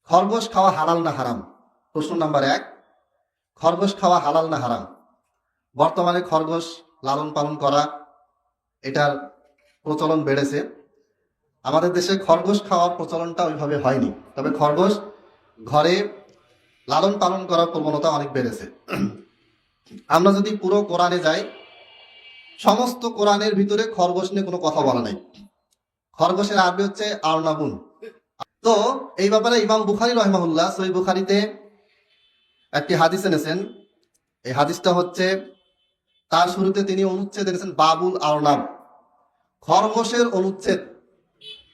খরগোশ খাওয়া হালাল না হারাম? প্রশ্ন নাম্বার 1, খরগোশ খাওয়া হালাল না হারাম? বর্তমানে খরগোশ লালন পালন করা, এটার প্রচলন বেড়েছে। আমাদের দেশে খরগোশ খাওয়ার প্রচলনটা ওইভাবে হয়নি, তবে খরগোশ ঘরে লালন পালন করার প্রবণতা অনেক বেড়েছে। আমরা যদি পুরো কোরআনে যাই, সমস্ত কোরআনের ভিতরে খরগোশ নিয়ে কোনো কথা বলা নেই। খরগোশের আরবি হচ্ছে আরনাবুন। তো এই ব্যাপারে ইমাম বুখারী রহিমাহুল্লাহ সহিহ বুখারীতে একটি হাদিস এনেছেন। এই হাদিসটা হচ্ছে, তার শুরুতে তিনি অনুচ্ছেদ এনেছেন বাবুল আরনাব, খরগোশের অনুচ্ছেদ।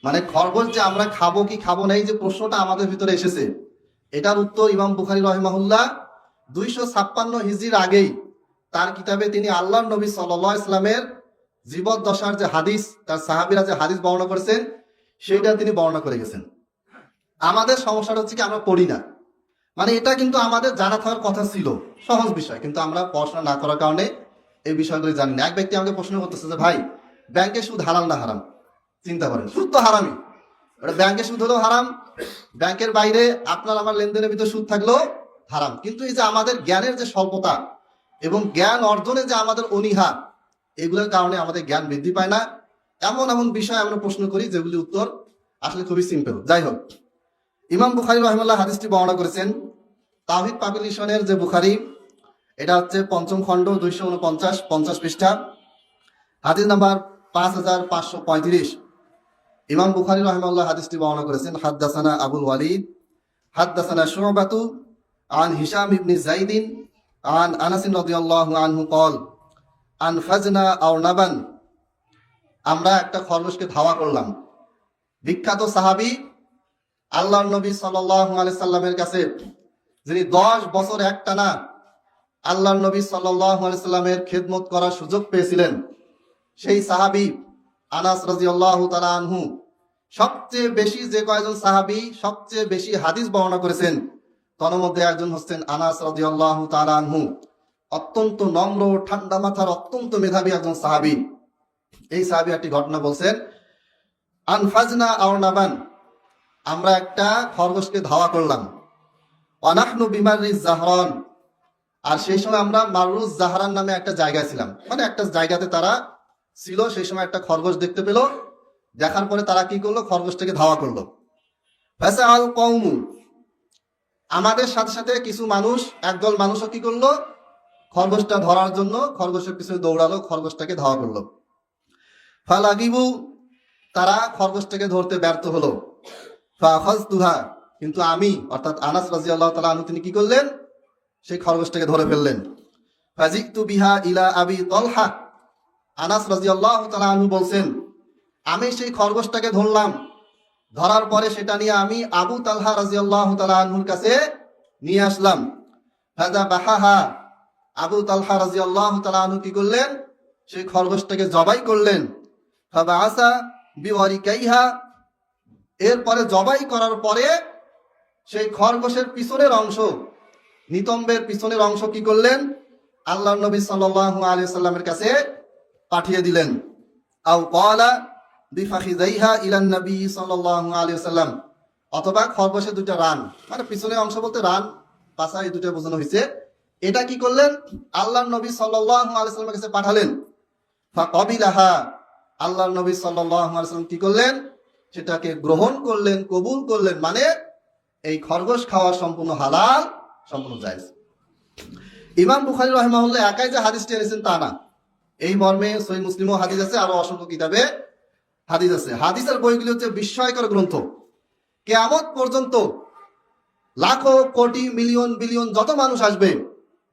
মানে খরগোশ যে আমরা খাবো কি খাবো না, এই যে প্রশ্নটা আমাদের ভিতরে এসেছে, এটার উত্তর ইমাম বুখারী রহিমাহুল্লাহ 256 হিজরির আগেই তার কিতাবে তিনি আল্লাহর নবী সাল্লাল্লাহু আলাইহি ওয়াসাল্লামের জীবদ্দশার যে হাদিস, তার সাহাবীরা যে হাদিস বর্ণনা করেছেন, সেটা তিনি বর্ণনা করে গেছেন। আমাদের সমস্যাটা হচ্ছে কি, আমরা পড়ি না। মানে এটা কিন্তু আমাদের জানা থাকার কথা ছিল, সহজ বিষয়, কিন্তু আমরা পড়াশোনা না করার কারণে এই বিষয়গুলি জানি না। এক ব্যক্তি আমাকে প্রশ্ন করতেছে যে ভাই, ব্যাংকে সুদ হালাল না হারাম? চিন্তা করেন, সুদ তো হারামই। ব্যাংকে সুদ হলেও হারাম, ব্যাংকের বাইরে আপনার আমার লেনদেনের ভিতরে সুদ থাকলেও হারাম। কিন্তু এই যে আমাদের জ্ঞানের যে স্বল্পতা এবং জ্ঞান অর্জনে যে আমাদের অনীহা, এগুলোর কারণে আমাদের জ্ঞান বৃদ্ধি পায় না। এমন এমন বিষয় আমরা প্রশ্ন করি যেগুলি উত্তর আসলে খুবই সিম্পল। যাই হোক, ইমাম বুখারী রাহিমাহুল্লাহ হাদিসটি বর্ণনা করেছেন তাওহীদ পাবলিশনের যে বুখারী, এটা হচ্ছে 5ম খণ্ড 249 50 পৃষ্ঠা, হাদিস নাম্বার 5535। ইমাম বুখারী রাহিমাহুল্লাহ হাদিসটি বর্ণনা করেছেন, হাদ্দাসানা আবুল ওয়ালিদ হাদ্দাসানা শুবাতু আন হিশাম ইবনে যায়দিন আন আনাস রাদিয়াল্লাহু আনহু ক্বাল আনফাজনা আরনাবান, আমরা একটা খরগোশকে ধাওয়া করলাম। বিখ্যাত সাহাবী আল্লাহর নবী সাল্লাল্লাহু আলাইহি সাল্লামের কাছে, যিনি 10 বছর একটানা আল্লাহর নবী সাল্লাল্লাহু আলাইহি সাল্লামের খেদমত করার সুযোগ পেয়েছিলেন, সেই সাহাবী আনাস রাদিয়াল্লাহু তাআলা আনহু, সবচেয়ে বেশি যে কয়েকজন সাহাবী সবচেয়ে বেশি হাদিস বর্ণনা করেছেন, তন্মধ্যে একজন হচ্ছেন আনাস রাদিয়াল্লাহু তাআলা আনহু। অত্যন্ত নম্র, ঠান্ডা মাথার, অত্যন্ত মেধাবী একজন সাহাবী। এই সাহাবী একটি ঘটনা বলছেন, আনফাজনা আরনাবান, আমরা একটা খরগোশকে ধাওয়া করলাম। ওয়ানাহনু বিমারিজ জাহরান, আর সেই সময় আমরা মারুজ জাহরান নামে একটা জায়গায় ছিলাম। মানে একটা জায়গাতে তারা ছিল, সেই সময় একটা খরগোশ দেখতে পেল। দেখার পরে তারা কি করলো, খরগোশটাকে ধাওয়া করলো। ফাসাআল কওমু, আমাদের সাথে সাথে কিছু মানুষ, একদল মানুষও কি করলো, খরগোশটা ধরার জন্য খরগোশের পিছনে দৌড়ালো, খরগোশটাকে ধাওয়া করলো। ফালাগিবু, তারা খরগোশটাকে ধরতে ব্যর্থ হলো। ফাখাযতুহা, কিন্তু আমি, অর্থাৎ আনাস রাদিয়াল্লাহু তাআলা আনহু, তিনি কি করলেন, সেই খরগোশটাকে ধরে ফেললেন। ফাজিতু বিহা ইলা আবি তালহা, আনাস রাদিয়াল্লাহু তাআলা আনহু বলছেন, আমি সেই খরগোশটাকে ধরলাম, ধরার পরে সেটা নিয়ে আমি আবু তালহা রাদিয়াল্লাহু তাআলা আনহুর কাছে নিয়ে আসলাম। ফাজা বাহাহা, আবু তালহা রাদিয়াল্লাহু তাআলা আনহু কি করলেন, সেই খরগোশটাকে জবাই করলেন। ফাবাআসা বিওয়ারিকাইহা, এরপরে জবাই করার পরে সেই খরগোশের পিছনের অংশ, নিতম্বের পিছনের অংশ কি করলেন, আল্লাহর নবী সাল্লাল্লাহু আলাইহি সাল্লামের কাছে পাঠিয়ে দিলেন। আও ক্বালা বিফাখিযাইহা ইলান নবী সাল্লাল্লাহু আলাইহি সাল্লাম, অথবা খরগোশের দুটো রান, মানে পিছনের অংশ বলতে রান, পাছা, এই দুটো বোঝানো হয়েছে। এটা কি করলেন, আল্লাহর নবী সাল্লাল্লাহু আলাইহি সাল্লামের কাছে পাঠালেন। ফাকাবিলাহা, আল্লাহর নবী সাল্লাল্লাহু আলাইহি সাল্লাম কি করলেন, সেটাকে গ্রহণ করলেন, কবুল করলেন। মানে এই খরগোশ খাওয়া সম্পূর্ণ হালাল, সম্পূর্ণ জায়েজ। ইমাম বুখারী রাহিমাহুল্লাহ একাই যে হাদিসটি এনেছেন তা না, এই মর্মে সহিহ মুসলিমও হাদিস আছে, আরো অসংখ্য কিতাবে হাদিস আছে। হাদিসের বইগুলি হচ্ছে বিস্ময়কর গ্রন্থ। কিয়ামত পর্যন্ত লাখো কোটি মিলিয়ন বিলিয়ন যত মানুষ আসবে,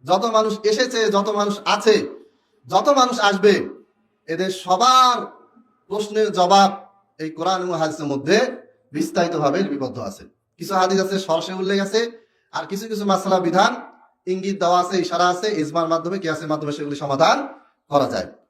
যত মানুষ এসেছে, যত মানুষ আছে, যত মানুষ আসবে, এদের সবার প্রশ্নের জবাব এই কোরআন এবং হাদিসের মধ্যে বিস্তারিতভাবে লিপিবদ্ধ আছে। কিছু হাদিস আছে সরাসরি উল্লেখ আছে, আর কিছু কিছু মাসআলা বিধান ইঙ্গিত দেওয়া আছে, ইশারা আছে, ইজমার মাধ্যমে, কিয়াসের মাধ্যমে সেগুলি সমাধান করা যায়।